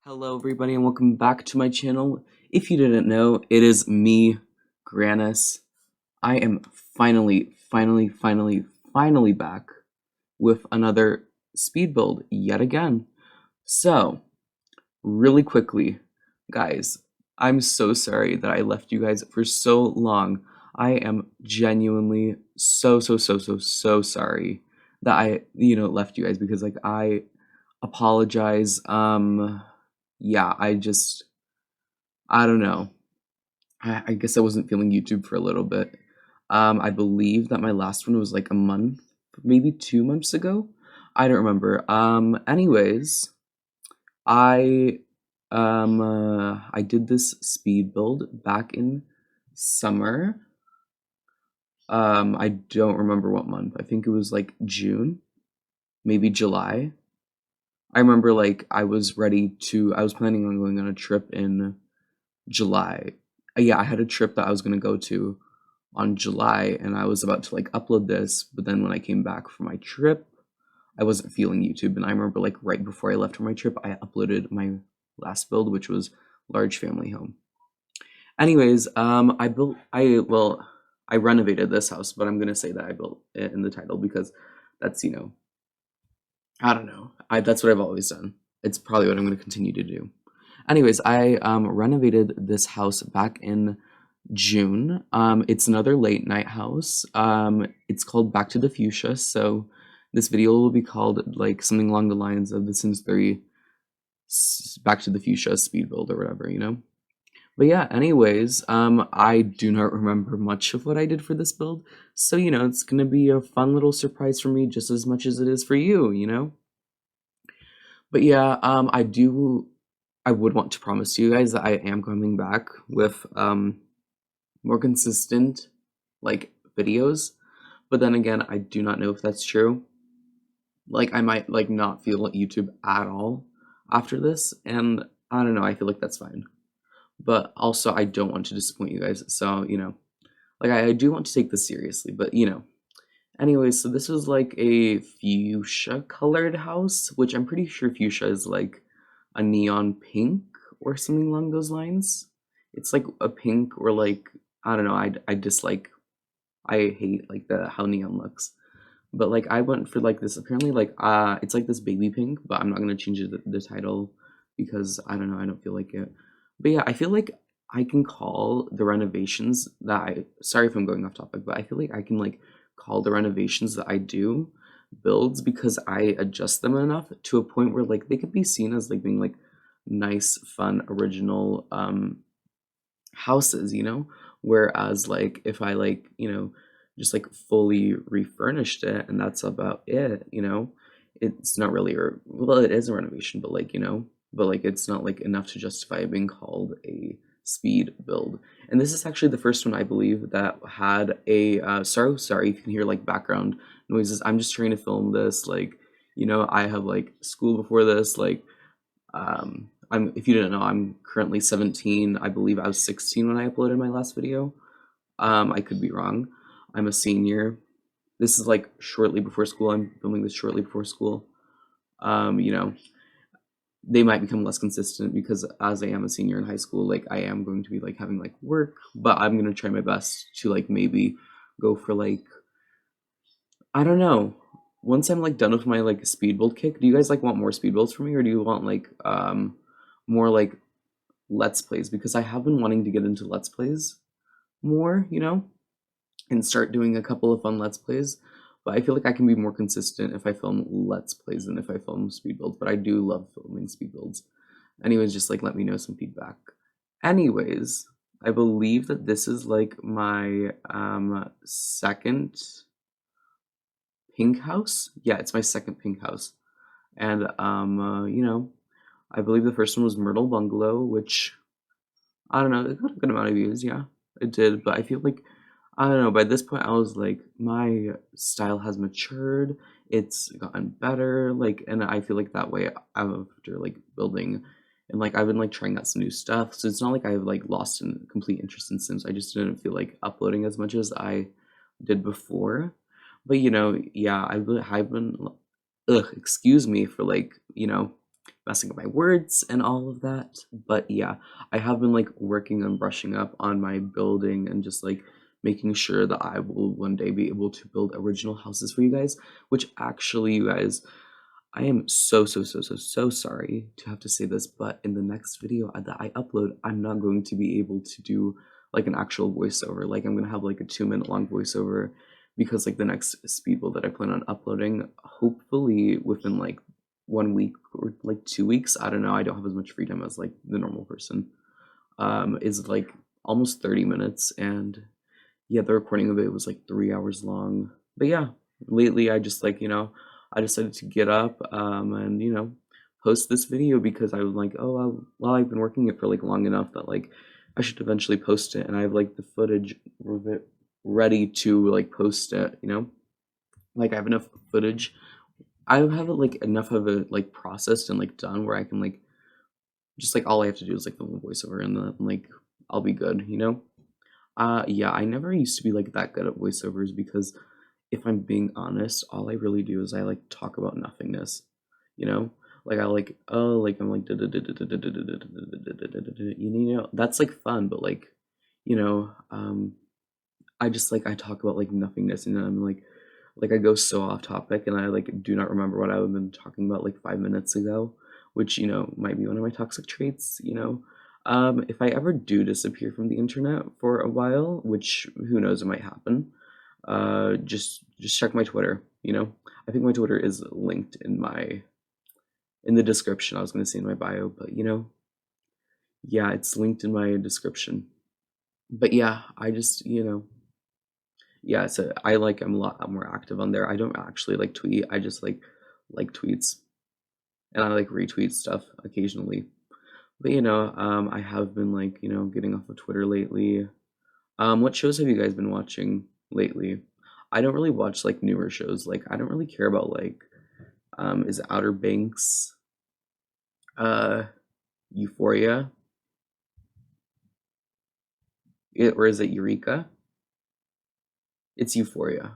Hello everybody and welcome back to my channel. If you didn't know, it is me, Granus. I am finally back with another speed build yet again. So, really quickly, guys, I'm so sorry that I left you guys for so long. I am genuinely so sorry that I, left you guys because I apologize. Yeah, I don't know. I guess I wasn't feeling YouTube for a little bit. I believe that my last one was like a month, maybe 2 months ago. I don't remember. Anyways, I I did this speed build back in summer. I don't remember what month. I think it was like June, maybe July. I remember like I was planning on going on a trip in July. Yeah, I had a trip that I was gonna go to on July, and I was about to like upload this, but then when I came back from my trip, I wasn't feeling YouTube, and I remember like right before I left for my trip, I uploaded my last build, which was large family home. Anyways, I renovated this house, but I'm gonna say that I built it in the title because that's I don't know, that's what I've always done. It's probably what I'm gonna continue to do. Anyways, I renovated this house back in June. It's another late night house. It's called Back to the Fuchsia. So this video will be called like something along the lines of The Sims 3 Back to the Fuchsia speed build or whatever. But yeah, anyways, I do not remember much of what I did for this build. So, it's gonna be a fun little surprise for me just as much as it is for you. But yeah, I would want to promise you guys that I am coming back with more consistent like videos, but then again, I do not know if that's true. Like I might like not feel YouTube at all after this, and I don't know, I feel like that's fine. But also I don't want to disappoint you guys, so like I do want to take this seriously, but anyway, so this was like a fuchsia colored house, which I'm pretty sure fuchsia is like a neon pink or something along those lines. It's like a pink or like I don't know. I hate like the how neon looks. But like I went for like this apparently like it's like this baby pink, but I'm not gonna change the title because I don't know, I don't feel like it. But yeah, I feel like I can call the renovations that I sorry if I'm going off topic, but I feel like I can like call the renovations that I do builds because I adjust them enough to a point where like they could be seen as like being like nice, fun, original houses. Whereas like if I like, just like fully refurnished it and that's about it. It's not really well, it is a renovation, but like, but like it's not like enough to justify it being called a speed build. And this is actually the first one I believe that had a sorry if you can hear like background noises. I'm just trying to film this like, I have like school before this, like if you didn't know, I'm currently 17. I believe I was 16 when I uploaded my last video. I could be wrong. I'm a senior. This is like shortly before school. I'm filming this shortly before school. Um, you know, they might become less consistent because as I am a senior in high school, like I am going to be like having like work, but I'm gonna try my best to like maybe go for like I don't know. Once I'm like done with my like speed build kick, do you guys like want more speed builds from me or do you want like more like let's plays? Because I have been wanting to get into let's plays more, and start doing a couple of fun let's plays. But I feel like I can be more consistent if I film let's plays than if I film speed builds. But I do love filming speed builds. Anyways, just like let me know some feedback. Anyways, I believe that this is like my second pink house. Yeah, it's my second pink house. And I believe the first one was Myrtle Bungalow, which I don't know, it got a good amount of views, yeah. It did, but I feel like I don't know, by this point I was like my style has matured, it's gotten better, like and I feel like that way after like building and like I've been like trying out some new stuff. So it's not like I've like lost in complete interest in Sims. I just didn't feel like uploading as much as I did before. But yeah, I've been excuse me for like, messing up my words and all of that. But yeah, I have been like working on brushing up on my building and just like making sure that I will one day be able to build original houses for you guys, which actually, you guys, I am so sorry to have to say this, but in the next video that I upload, I'm not going to be able to do like an actual voiceover. Like I'm gonna have like a 2 minute long voiceover because like the next speed build that I plan on uploading, hopefully within like 1 week or like 2 weeks, I don't know, I don't have as much free time as like the normal person, is like almost 30 minutes. And yeah, the recording of it was like 3 hours long. But yeah, lately I just like, I decided to get up and post this video because I was like, oh well, I've been working it for like long enough that like I should eventually post it, and I have like the footage of it ready to like post it, like I have enough footage. I have it like enough of it like processed and like done where I can like just like all I have to do is like film a voiceover and then like I'll be good. Yeah, I never used to be like that good at voiceovers because if I'm being honest, all I really do is I like talk about nothingness, you know? Like I like, oh, like I'm like, that's like fun, but like, you know, I just like I talk about like nothingness, and then I'm like I go so off topic and I like do not remember what I've been talking about like 5 minutes ago, which might be one of my toxic traits. If I ever do disappear from the internet for a while, which who knows, it might happen, just check my Twitter. I think my Twitter is linked in the description. I was gonna say in my bio, but yeah, it's linked in my description. But yeah, I just yeah, so I'm a lot more active on there. I don't actually like tweet. I just like tweets, and I like retweet stuff occasionally. But I have been like, getting off of Twitter lately. What shows have you guys been watching lately? I don't really watch like newer shows. Like I don't really care about like is it Outer Banks, uh Euphoria, or is it Eureka? It's Euphoria.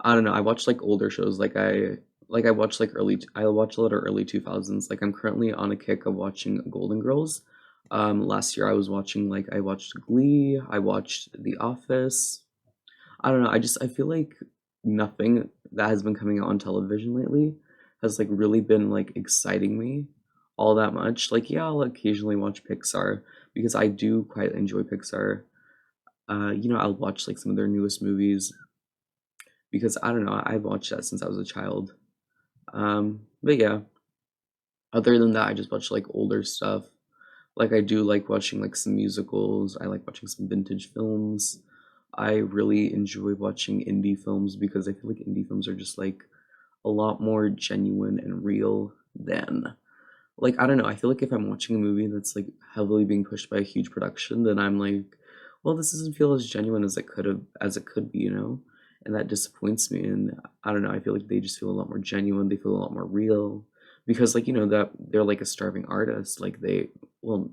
I don't know. I watch like older shows. Like I watch like I watch a lot of early 2000s. Like I'm currently on a kick of watching Golden Girls. Last year I was watching like I watched Glee, I watched The Office. I don't know. I feel like nothing that has been coming out on television lately has like really been like exciting me all that much. Like yeah, I'll occasionally watch Pixar because I do quite enjoy Pixar. I'll watch like some of their newest movies because I don't know, I've watched that since I was a child. But yeah, other than that, I just watch like older stuff. Like I do like watching like some musicals. I like watching some vintage films. I really enjoy watching indie films because I feel like indie films are just like a lot more genuine and real than like I don't know. I feel like if I'm watching a movie that's like heavily being pushed by a huge production, then I'm like, well, this doesn't feel as genuine as it could be. And that disappoints me. And I don't know. I feel like they just feel a lot more genuine. They feel a lot more real because like that they're like a starving artist. Like they, well,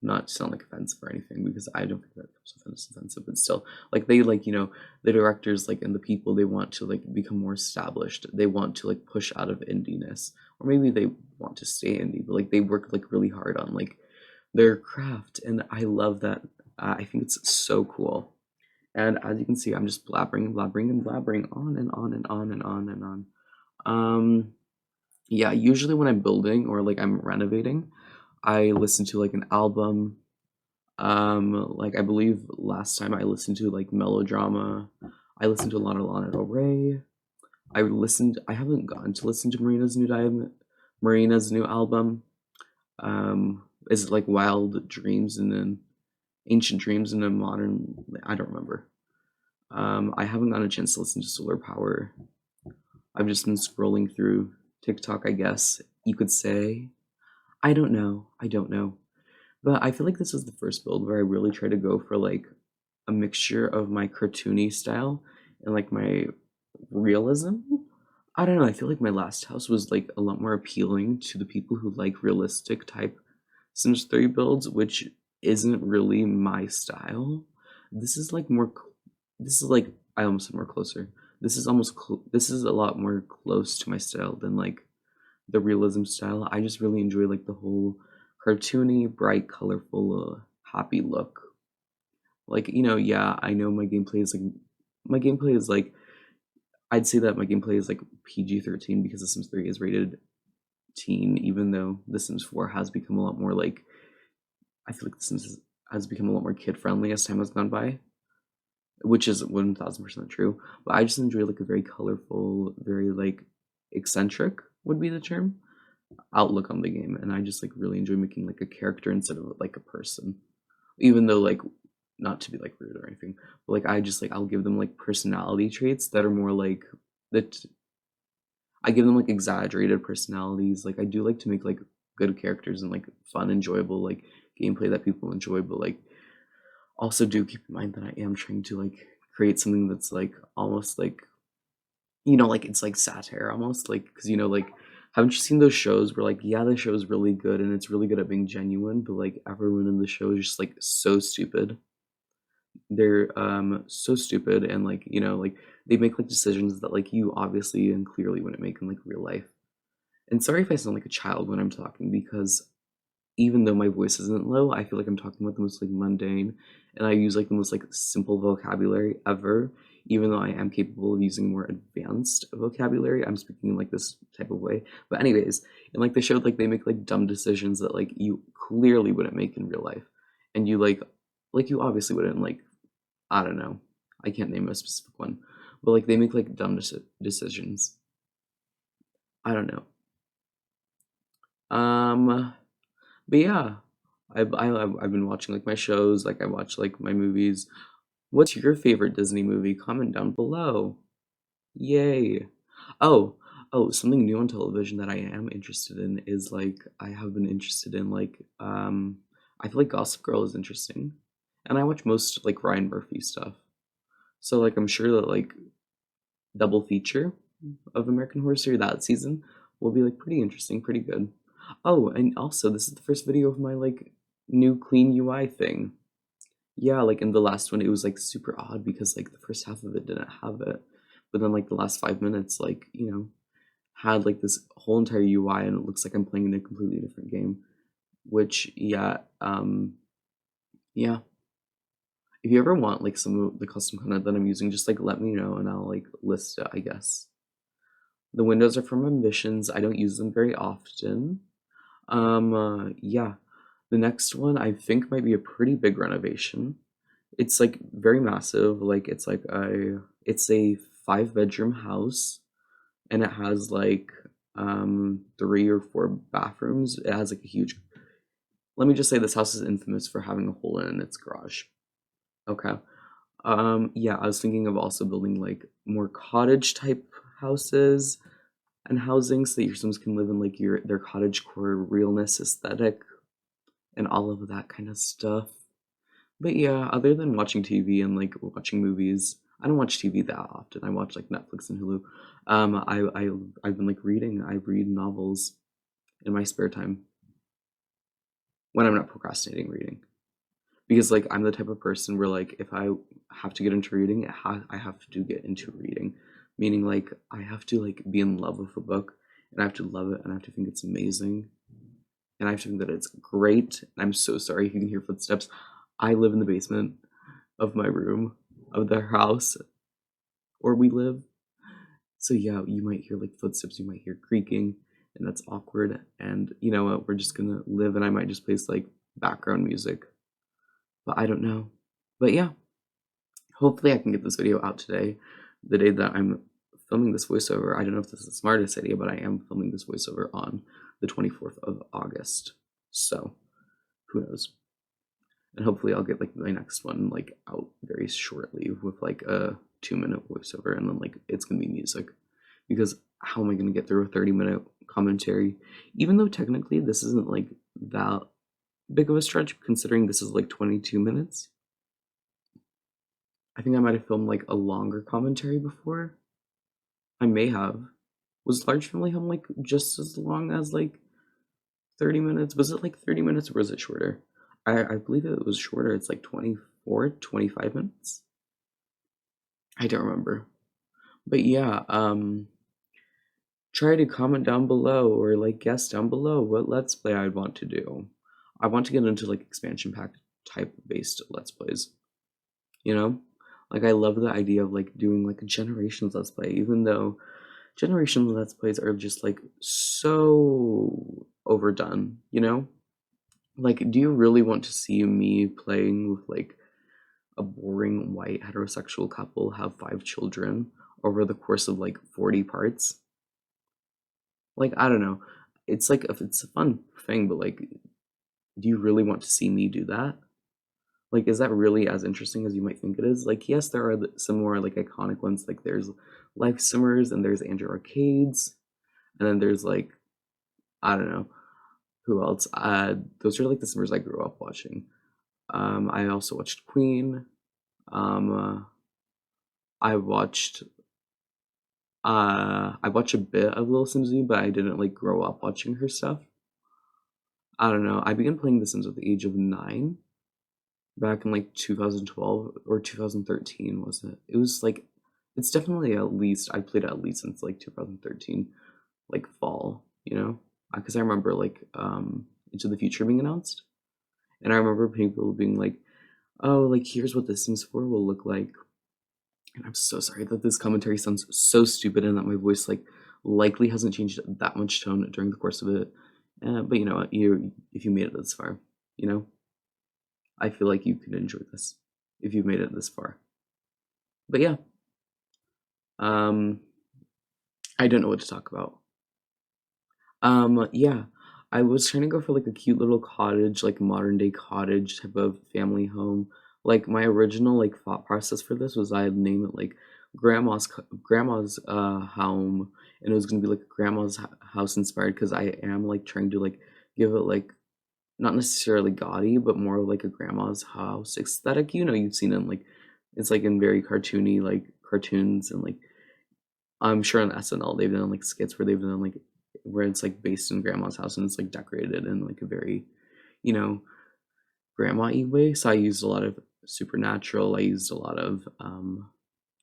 not to sound like offensive or anything because I don't think that comes offensive, but still, like they like the directors like and the people, they want to like become more established. They want to like push out of indiness, or maybe they want to stay indie, but like they work like really hard on like their craft, and I love that. I think it's so cool. And as you can see, I'm just blabbering and blabbering and blabbering on and on and on and on and on. Um, yeah, usually when I'm building or like I'm renovating, I listen to like an album. Like I believe last time I listened to like melodrama. I listened to a lot of Lana Del Rey. I haven't gotten to listen to Marina's new album. Is it like Wild Dreams and then Ancient Dreams and then Modern, I don't remember. I haven't gotten a chance to listen to Solar Power. I've just been scrolling through TikTok, I guess you could say. I don't know. I don't know. But I feel like this is the first build where I really try to go for like a mixture of my cartoony style and like my realism. I don't know. I feel like my last house was like a lot more appealing to the people who like realistic type Sims 3 builds, which isn't really my style. This is like more. This is like I almost said more closer. This is almost. This is a lot more close to my style than like the realism style. I just really enjoy like the whole cartoony, bright, colorful, happy look. Like, yeah, I know my gameplay is like I'd say that my gameplay is like PG-13 because The Sims 3 is rated teen, even though The Sims 4 has become a lot more like I feel like The Sims has become a lot more kid friendly as time has gone by, which is 1000% true. But I just enjoy like a very colorful, very like eccentric would be the term outlook on the game, and I just like really enjoy making like a character instead of like a person. Even though like not to be like rude or anything, but like I just like I'll give them like personality traits that are more like that I give them like exaggerated personalities. Like I do like to make like good characters and like fun, enjoyable like gameplay that people enjoy, but like also do keep in mind that I am trying to like create something that's like almost like like it's like satire almost like because like haven't you seen those shows where like yeah the show is really good and it's really good at being genuine, but like everyone in the show is just like so stupid. They're so stupid and like like they make like decisions that like you obviously and clearly wouldn't make in like real life. And sorry if I sound like a child when I'm talking because even though my voice isn't low, I feel like I'm talking about the most like mundane and I use like the most like simple vocabulary ever. Even though I am capable of using more advanced vocabulary, I'm speaking in like this type of way. But anyways, and like they showed like they make like dumb decisions that like you clearly wouldn't make in real life. And you like you obviously wouldn't like I don't know. I can't name a specific one. But like they make like dumb decisions. I don't know. Um But yeah, I've been watching like my shows, like I watch like my movies. What's your favorite Disney movie? Comment down below. Yay. Oh, something new on television that I am interested in is like I have been interested in like I feel like Gossip Girl is interesting. And I watch most like Ryan Murphy stuff. So like I'm sure that like double feature of American Horror Story that season will be like pretty interesting, pretty good. Oh, and also this is the first video of my like new clean UI thing. Yeah, like in the last one it was like super odd because like the first half of it didn't have it. But then like the last 5 minutes like, had like this whole entire UI and it looks like I'm playing in a completely different game. Which yeah. If you ever want like some of the custom content that I'm using, just like let me know and I'll like list it, I guess. The windows are from Ambitions. I don't use them very often. Yeah. The next one I think might be a pretty big renovation. It's like very massive. Like it's a 5 bedroom house and it has like 3 or 4 bathrooms. It has like a huge let me just say this house is infamous for having a hole in its garage. Okay. Yeah, I was thinking of also building like more cottage type houses and housing so that your Sims can live in like their cottage core realness aesthetic and all of that kind of stuff. But yeah, other than watching TV and like watching movies, I don't watch TV that often. I watch like Netflix and Hulu. I've been like reading. I read novels in my spare time when I'm not procrastinating reading. Because like I'm the type of person where like if I have to get into reading, I have to get into reading, meaning like I have to like be in love with a book and I have to love it and I have to think it's amazing and I have to think that it's great. And I'm so sorry if you can hear footsteps. I live in the basement of my room of the house where we live. So yeah, you might hear like footsteps, you might hear creaking, and that's awkward. And you know what? We're just gonna live, and I might just place like background music, but I don't know. But yeah, hopefully I can get this video out today, the day that I'm filming this voiceover. I don't know if this is the smartest idea, but I am filming this voiceover on the 24th of August. So who knows? And hopefully I'll get like my next one like out very shortly with like a 2 minute voiceover and then like it's gonna be music. Because how am I gonna get through a 30-minute commentary? Even though technically this isn't like that big of a stretch considering this is like 22 minutes. I think I might have filmed like a longer commentary before. I may have. Was Large Family Home like just as long as like 30 minutes? Was it like 30 minutes or was it shorter? I believe it was shorter. It's like 24, 25 minutes. I don't remember. But yeah, try to comment down below or like guess down below what let's play I'd want to do. I want to get into like expansion pack type based let's plays, you know? Like I love the idea of like doing like a generations let's play, even though generations let's plays are just like so overdone, you know? Like, do you really want to see me playing with like a boring white heterosexual couple have 5 children over the course of like 40 parts? Like, I don't know. It's like if it's a fun thing, but like, do you really want to see me do that? Like, is that really as interesting as you might think it is? Like, yes, there are some more like iconic ones. Like, there's Life Simmers and there's Andrew Arcades, and then there's like I don't know who else. Those are like the Simmers I grew up watching. I also watched Queen. I watched I watched a bit of Little Simsy, but I didn't like grow up watching her stuff. I don't know. I began playing The Sims at the age of 9 back in like 2012 or 2013, was it? It was like it's definitely at least I played at least since like 2013, like fall, you know? Because I remember like Into the Future being announced, and I remember people being like, "Oh, like here's what The Sims 4 will look like." And I'm so sorry that this commentary sounds so stupid and that my voice like likely hasn't changed that much tone during the course of it. But you know what? You if you made it this far, you know, I feel like you can enjoy this if you've made it this far. But yeah, um, I don't know what to talk about. Yeah, I was trying to go for like a cute little cottage, like modern day cottage type of family home. Like my original like thought process for this was I'd name it like grandma's home, and it was gonna be like a grandma's house inspired because I am like trying to like give it like not necessarily gaudy, but more like a grandma's house aesthetic. You know, you've seen it in like it's like in very cartoony like cartoons and like I'm sure on SNL they've done like skits where they've done like where it's like based in grandma's house and it's like decorated in like a very, you know, grandma-y way. So I used a lot of Supernatural. I used a lot of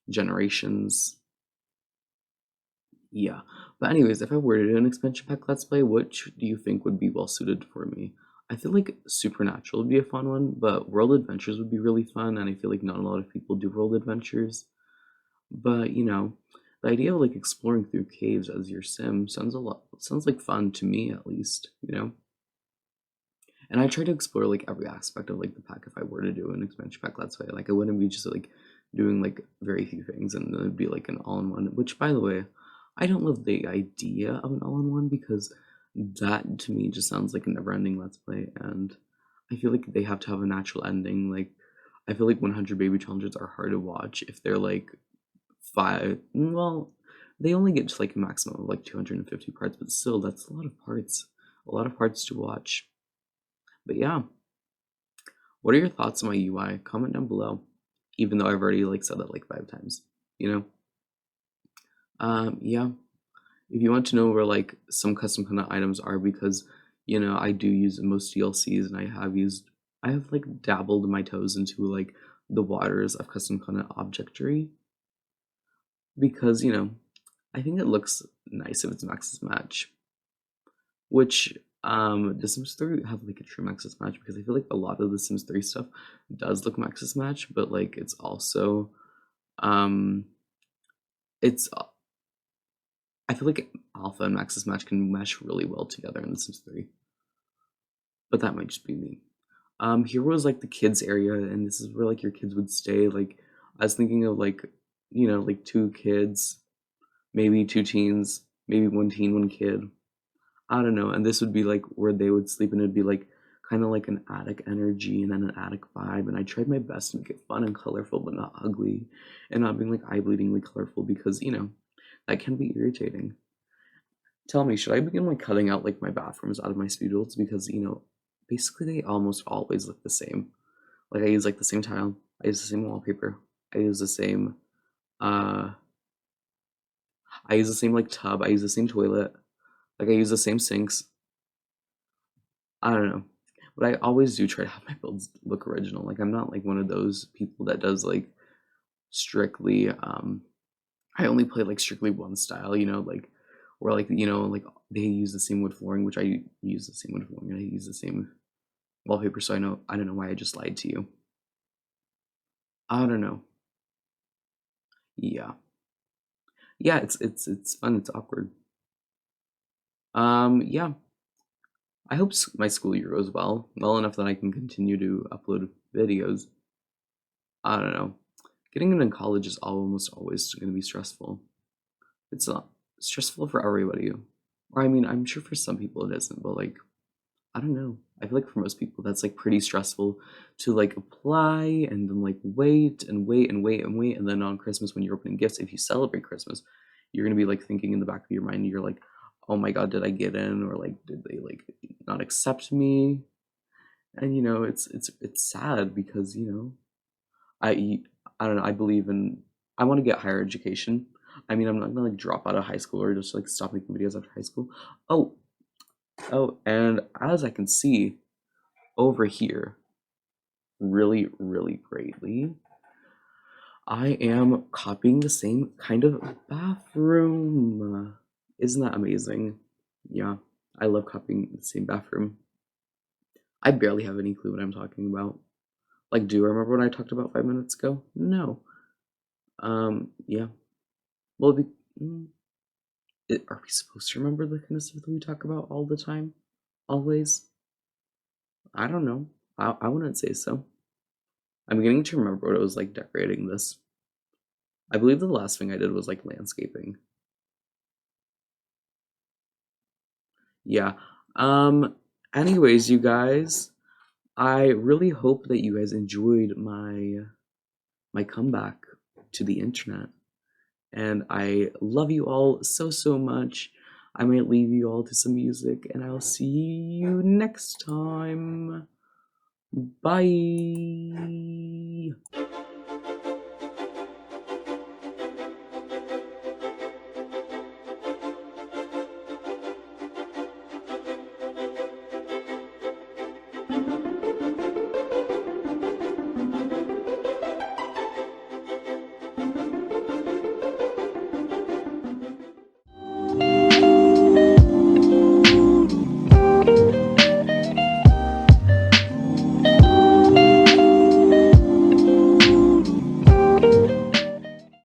Generations. Yeah. But anyways, if I were to do an expansion pack let's play, which do you think would be well suited for me? I feel like Supernatural would be a fun one, but World Adventures would be really fun, and I feel like not a lot of people do World Adventures. But, you know, the idea of like exploring through caves as your sim sounds like fun to me at least, you know? And I try to explore like every aspect of like the pack if I were to do an expansion pack let's play. Like I wouldn't be just like doing like very few things and then it'd be like an all-in-one, which by the way, I don't love the idea of an all-in-one because that to me just sounds like a never-ending let's play, and I feel like they have to have a natural ending. Like I feel like 100 baby challenges are hard to watch if they're like five. Well, they only get to like a maximum of like 250 parts, but still, that's a lot of parts to watch. But yeah, what are your thoughts on my UI? Comment down below. Even though I've already like said that like 5 times, you know. Yeah. If you want to know where like some custom content items are, because you know I do use most DLCs, and I have like dabbled my toes into like the waters of custom content objectry because you know I think it looks nice if it's Max's match. Which does Sims 3 have like a true Max's match? Because I feel like a lot of the Sims 3 stuff does look Max's match, but like it's also um it's I feel like Alpha and Max's match can mesh really well together in The Sims 3. But that might just be me. Here was like the kids area, and this is where like your kids would stay. Like I was thinking of like, you know, like 2 kids, maybe 2 teens, maybe 1 teen, 1 kid. I don't know. And this would be like where they would sleep, and it'd be like kind of like an attic energy and then an attic vibe. And I tried my best to make it fun and colorful, but not ugly, and not being like eye bleedingly colorful because you know that can be irritating. Tell me, should I begin like cutting out like my bathrooms out of my studios because you know basically they almost always look the same. Like I use like the same tile, I use the same wallpaper, I use the same uh I use the same like tub, I use the same toilet, like I use the same sinks. I don't know. But I always do try to have my builds look original. Like I'm not like one of those people that does like strictly I only play like strictly one style, you know, like Or like, you know, like they use the same wood flooring, which I use the same wood flooring, and I use the same wallpaper. So I don't know why I just lied to you. I don't know. Yeah, yeah. It's fun. It's awkward. Yeah. I hope my school year goes well enough that I can continue to upload videos. I don't know. Getting into college is almost always going to be stressful. It's not stressful for everybody. Or I mean, I'm sure for some people it isn't, but like I don't know. I feel like for most people that's like pretty stressful to like apply and then like wait and wait and wait and wait, and then on Christmas when you're opening gifts, if you celebrate Christmas, you're gonna be like thinking in the back of your mind, you're like, oh my god, did I get in, or like did they like not accept me? And you know, it's sad because you know I I don't know. I believe in. I want to get higher education. I mean, I'm not gonna like drop out of high school or just like stop making videos after high school. Oh, oh, and as I can see over here, really, really greatly, I am copying the same kind of bathroom. Isn't that amazing? Yeah, I love copying the same bathroom. I barely have any clue what I'm talking about. Like, do I remember what I talked about 5 minutes ago? No. Yeah. Well, mm, are we supposed to remember the kind of stuff that we talk about all the time? Always? I don't know. I wouldn't say so. I'm beginning to remember what it was like decorating this. I believe the last thing I did was like landscaping. Yeah. Um, anyways, you guys, I really hope that you guys enjoyed my comeback to the internet. And I love you all so, so much. I might leave you all to some music, and I'll see you next time. Bye.